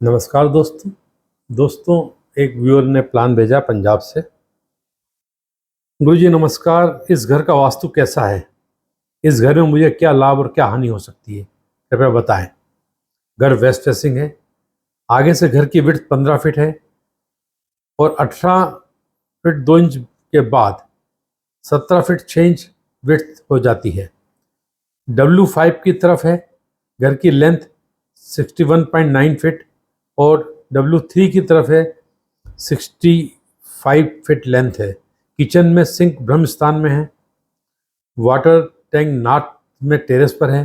नमस्कार दोस्तों एक व्यूअर ने प्लान भेजा पंजाब से। गुरुजी नमस्कार, इस घर का वास्तु कैसा है? इस घर में मुझे क्या लाभ और क्या हानि हो सकती है, कृपया बताएं। घर वेस्ट फेसिंग है। आगे से घर की विड्थ 15 फीट है और 18 फीट 2 इंच के बाद 17 फीट 6 इंच विड्थ हो जाती है। W5 की तरफ है। घर की लेंथ 61.9 फीट और W3 की तरफ है 65 फीट लेंथ है। किचन में सिंक ब्रह्म स्थान में है। वाटर टैंक नॉर्थ में टेरेस पर है।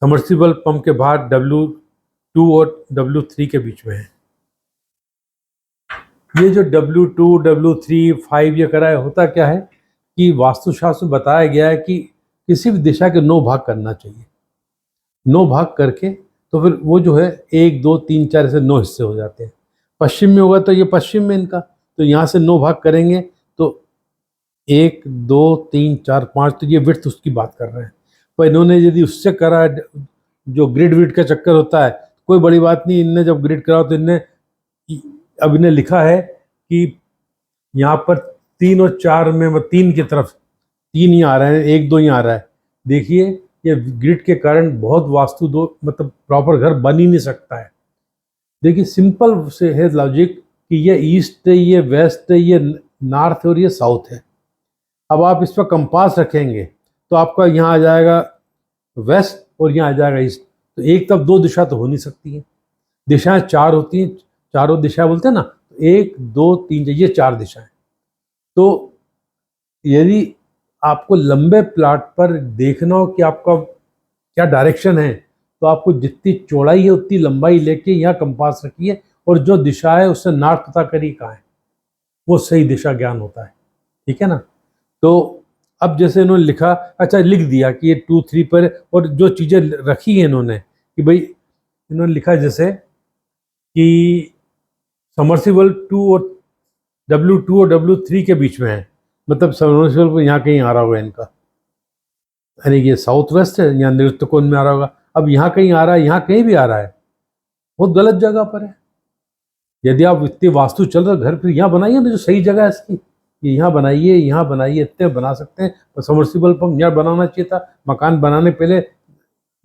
समर्सिबल पंप के बाहर W2 और W3 के बीच में है। ये जो W2, W3, 5 ये करा है, होता क्या है कि वास्तुशास्त्र में बताया गया है कि किसी भी दिशा के 9 भाग करना चाहिए। 9 भाग करके तो फिर वो जो है 1, 2, 3, 4 ऐसे 9 हिस्से हो जाते हैं। पश्चिम में होगा तो ये पश्चिम में इनका, तो यहाँ से 9 भाग करेंगे तो 1, 2, 3, 4, 5, तो ये विड्थ उसकी बात कर रहे हैं। पर इन्होंने यदि उससे करा, जो ग्रिड विड का चक्कर होता है, कोई बड़ी बात नहीं। इनने जब ग्रिड करा तो अब इन्हें लिखा है कि यहाँ पर 3 और 4 में 3 की तरफ 3 ही आ रहे हैं, 1, 2 ही आ रहा है। देखिए ये ग्रिड के कारण बहुत वास्तु दो मतलब प्रॉपर घर बन ही नहीं सकता है। देखिए सिंपल से है लॉजिक कि ये ईस्ट है, ये वेस्ट है, ये नॉर्थ है और ये साउथ है। अब आप इस पर कंपास रखेंगे तो आपका यहाँ आ जाएगा वेस्ट और यहाँ आ जाएगा ईस्ट। तो एक तरफ 2 दिशा तो हो नहीं सकती है। दिशाएं 4 होती हैं, चारों दिशा बोलते हैं ना, 1, 2, 3, ये 4 दिशाएं। तो यदि आपको लंबे प्लाट पर देखना हो कि आपका क्या डायरेक्शन है, तो आपको जितनी चौड़ाई है उतनी लंबाई लेके यहाँ कंपास रखिए और जो दिशा है उससे नॉर्थ पता करिए कहाँ है, वो सही दिशा ज्ञान होता है। ठीक है ना। तो अब जैसे इन्होंने लिखा, अच्छा लिख दिया कि ये 2, 3 पर, और जो चीज़ें रखी हैं इन्होंने कि भाई इन्होंने लिखा जैसे कि समर्सिबल 2 और W2 और W3 के बीच में है। मतलब समर्सिबल को यहाँ कहीं आ रहा होगा इनका, यानी ये साउथ वेस्ट है, यहाँ नृत्य कोण में आ रहा होगा। अब यहाँ कहीं आ रहा है, यहाँ कहीं भी आ रहा है, बहुत गलत जगह पर है। यदि आप इतनी वास्तु चल रहे घर, फिर यहाँ बनाइए ना जो सही जगह है इसकी। ये यहाँ बनाइए, यहाँ बनाइए, इतने बना सकते हैं। पर समर्सिबल पंप यहाँ बनाना चाहिए था। मकान बनाने पहले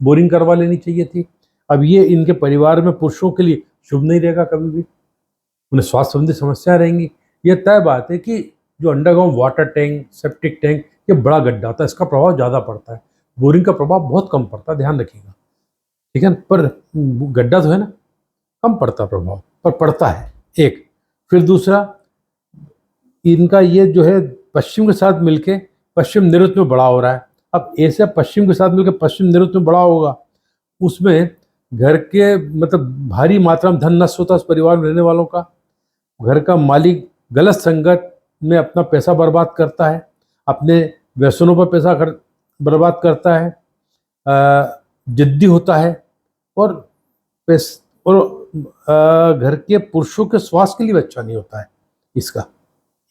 बोरिंग करवा लेनी चाहिए थी। अब ये इनके परिवार में पुरुषों के लिए शुभ नहीं रहेगा, कभी भी उन्हें स्वास्थ्य संबंधी समस्या रहेंगी। ये तय बात है कि जो underground water tank, septic tank, ये बड़ा गड्ढा होता है, इसका प्रभाव ज़्यादा पड़ता है। बोरिंग का प्रभाव बहुत कम पड़ता है, ध्यान रखिएगा। ठीक है, पर गड्ढा तो है ना, कम पड़ता प्रभाव, पर पड़ता है एक। फिर दूसरा, इनका ये जो है पश्चिम के साथ मिलके पश्चिम नैऋत्य में बड़ा हो रहा है। अब ऐसे पश्चिम के साथ मिलकर पश्चिम नैऋत्य में बड़ा होगा, उसमें घर के मतलब भारी मात्रा में धन नष्ट होता है उस परिवार में रहने वालों का। घर का मालिक गलत संगत में अपना पैसा बर्बाद करता है, अपने व्यसनों पर पैसा बर्बाद करता है, जिद्दी होता है और घर के पुरुषों के स्वास्थ्य के लिए अच्छा नहीं होता है इसका।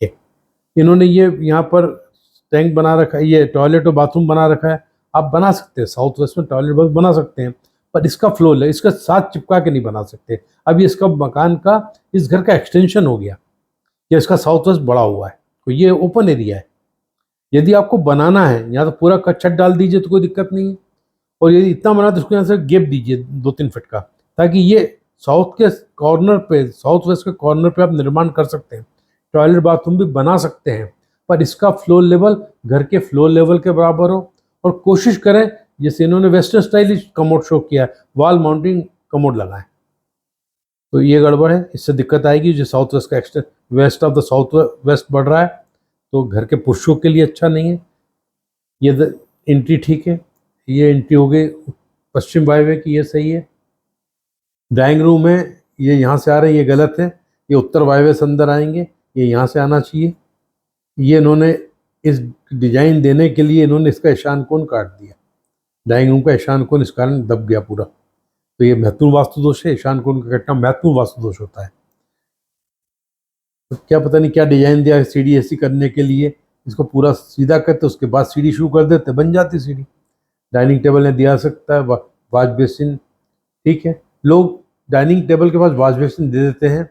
एक इन्होंने ये यहाँ पर टैंक बना रखा है, ये टॉयलेट और बाथरूम बना रखा है। आप बना सकते हैं, साउथ वेस्ट में टॉयलेट बाथरूम बना सकते हैं, पर इसका फ्लो है, इसका साथ चिपका के नहीं बना सकते। अब ये इसका मकान का, इस घर का एक्सटेंशन हो गया, या इसका साउथ वेस्ट बड़ा हुआ है, तो ये ओपन एरिया है। यदि आपको बनाना है यहाँ तो पूरा छत डाल दीजिए तो कोई दिक्कत नहीं है, और यदि इतना बना तो उसको यहाँ से गैप दीजिए 2-3 फीट का, ताकि ये साउथ के कॉर्नर पे, साउथ वेस्ट के कॉर्नर पे आप निर्माण कर सकते हैं। टॉयलेट बाथरूम भी बना सकते हैं, पर इसका फ्लोर लेवल घर के फ्लोर लेवल के बराबर हो। और कोशिश करें, जैसे इन्होंने वेस्टर्न स्टाइल कमोड शो किया है, वॉल माउंटिंग कमोड लगाएं। तो ये गड़बड़ है, इससे दिक्कत आएगी। जो साउथ वेस्ट का extent, west of the south west बढ़ रहा है, तो घर के पुरुषों के लिए अच्छा नहीं है। ये एंट्री ठीक है, ये एंट्री हो गई पश्चिम वायव्य की, ये सही है। ड्राइंग रूम है, ये यहाँ से आ रहे हैं, ये गलत है। ये उत्तर वायव्य से अंदर आएंगे, ये यहाँ से आना चाहिए। ये इन्होंने इस डिजाइन देने के लिए इन्होंने इसका ईशान कोण काट दिया। ड्राइंग रूम का ईशान कोण इस कारण दब गया पूरा। तो ये महत्वपूर्ण वास्तु दोष है। ईशान कोण का कटना महत्वपूर्ण वास्तु दोष होता है। तो क्या पता नहीं क्या डिजाइन दिया सीढ़ी ऐसी करने के लिए, इसको पूरा सीधा करते उसके बाद सीढ़ी शुरू कर देते, बन जाती सीढ़ी। डाइनिंग टेबल ने दिया सकता है, वाश बेसिन, ठीक है। लोग डाइनिंग टेबल के पास वॉश बेसिन दे देते हैं।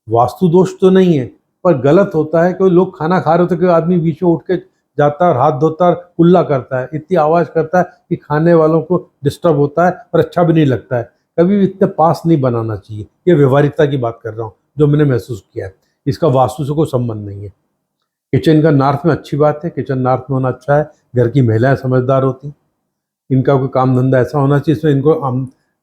वास्तु दोष तो नहीं है, पर गलत होता है कि लोग खाना खा रहे होते, कोई आदमी बीच में उठ के जाता है और हाथ धोता है, कुल्ला करता है, इतनी आवाज़ करता है कि खाने वालों को डिस्टर्ब होता है और अच्छा भी नहीं लगता है। कभी भी इतने पास नहीं बनाना चाहिए। ये व्यवहारिकता की बात कर रहा हूँ जो मैंने महसूस किया है, इसका वास्तु से कोई संबंध नहीं है। किचन का नॉर्थ में अच्छी बात है, किचन नॉर्थ में होना अच्छा है। घर की महिलाएं समझदार होती, इनका कोई काम धंधा ऐसा होना चाहिए इसमें इनको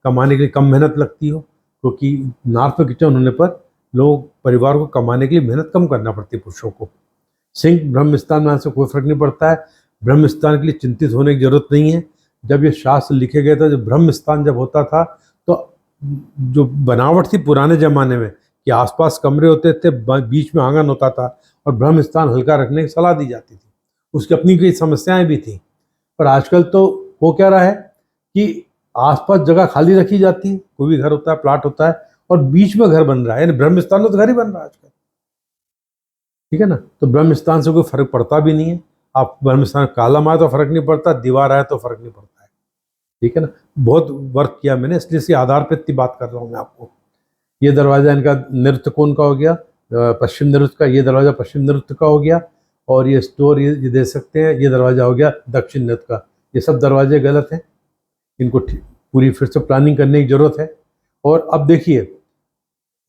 कमाने के लिए कम मेहनत लगती हो, क्योंकि नॉर्थ में किचन होने पर लोग परिवार को कमाने के लिए मेहनत कम करना पड़ती है पुरुषों को। सिंह ब्रह्म स्थान में आने से कोई फर्क नहीं पड़ता है। ब्रह्म स्थान के लिए चिंतित होने की जरूरत नहीं है। जब ये शास्त्र लिखे गए थे, जब ब्रह्म स्थान जब होता था, तो जो बनावट थी पुराने जमाने में कि आसपास कमरे होते थे, बीच में आंगन होता था और ब्रह्म स्थान हल्का रखने की सलाह दी जाती थी। उसकी अपनी कई समस्याएं भी थी, पर आजकल तो हो क्या रहा है कि आसपास जगह खाली रखी जाती है, कोई भी घर होता है, प्लाट होता है, और बीच में घर बन रहा है, यानी ब्रह्म स्थान में तो घर ही बन रहा है आजकल। ठीक है ना, तो ब्रह्म स्थान से कोई फर्क पड़ता भी नहीं है। आप ब्रह्म स्थान कालम आए तो फर्क नहीं पड़ता, दीवार आए तो फर्क नहीं पड़ता है। ठीक है ना, बहुत वर्क किया मैंने, इसलिए इसी आधार पर इतनी बात कर रहा हूँ मैं आपको। ये दरवाजा इनका नृत्य कोण का हो गया, पश्चिम नृत्य का, ये दरवाजा पश्चिम नृत्य का हो गया, और ये स्टोर ये दे सकते हैं, ये दरवाजा हो गया दक्षिण नृत्य का। ये सब दरवाजे गलत हैं, इनको पूरी फिर से प्लानिंग करने की जरूरत है। और अब देखिए,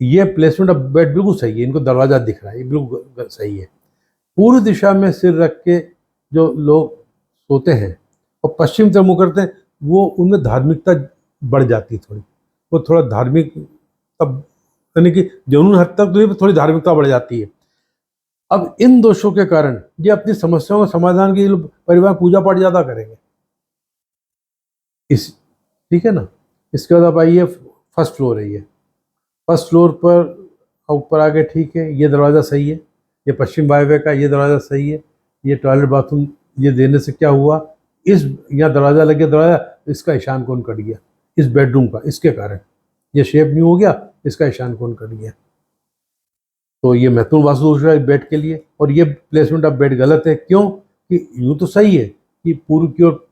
ये प्लेसमेंट ऑफ बेड बिल्कुल सही है, इनको दरवाजा दिख रहा है, ये बिल्कुल सही है। पूर्व दिशा में सिर रख के जो लोग सोते हैं और पश्चिम तरफ मुँह करते हैं, वो उनमें धार्मिकता बढ़ जाती है थोड़ी, वो थोड़ा धार्मिक, तब यानी कि जुनून हद तक तो थोड़ी धार्मिकता बढ़ जाती है। अब इन दोषों के कारण ये अपनी समस्याओं का समाधान के लिए परिवार पूजा पाठ ज़्यादा करेंगे। इस ठीक है ना, इसके बाद आप आइए, फर्स्ट फ्लोर है ये। फर्स्ट फ्लोर पर ऊपर आगे ठीक है, ये दरवाज़ा सही है, ये पश्चिम वायव्य का, ये दरवाज़ा सही है। ये टॉयलेट बाथरूम ये देने से क्या हुआ, इस यहाँ दरवाज़ा लगे, दरवाज़ा इसका ईशान कोण कट गया, इस बेडरूम का, इसके कारण ये शेप न्यू हो गया, इसका ईशान कोण कट गया। तो ये महत्वपूर्ण वास्तु दोष है बेड के लिए। और ये प्लेसमेंट ऑफ बेड गलत है, क्यों कि यूँ तो सही है कि पूर्व की ओर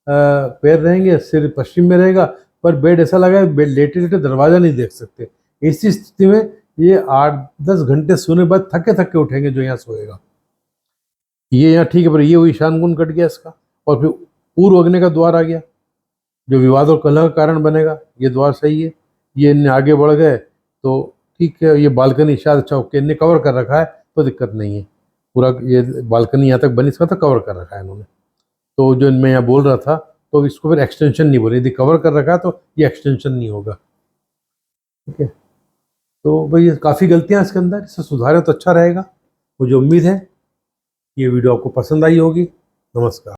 पैर रहेंगे, सिर पश्चिम में रहेगा, पर बेड ऐसा लगा है बेड लेटे लेटे दरवाजा नहीं देख सकते। ऐसी स्थिति में ये 8-10 घंटे सोने बाद थके थके उठेंगे जो यहाँ सोएगा। ये यहाँ ठीक है, पर ये हुई ईशान कोण कट गया इसका, और फिर पूर्व अग्नि का द्वार आ गया जो विवाद और कलह का कारण बनेगा। ये द्वार सही है, ये इनने आगे बढ़ गए तो ठीक है। ये बालकनी शायद अच्छा ओके, इनने कवर कर रखा है तो दिक्कत नहीं है। पूरा ये बालकनी यहाँ तक बनी, इसका तो कवर कर रखा है इन्होंने। तो जो मैं यहाँ बोल रहा था, तो इसको फिर एक्सटेंशन नहीं बोले, यदि कवर कर रखा है तो ये एक्सटेंशन नहीं होगा। ठीक है, तो भाई ये काफ़ी गलतियाँ इसके अंदर, इसे सुधारें तो अच्छा रहेगा। मुझे उम्मीद है ये वीडियो आपको पसंद आई होगी। नमस्कार।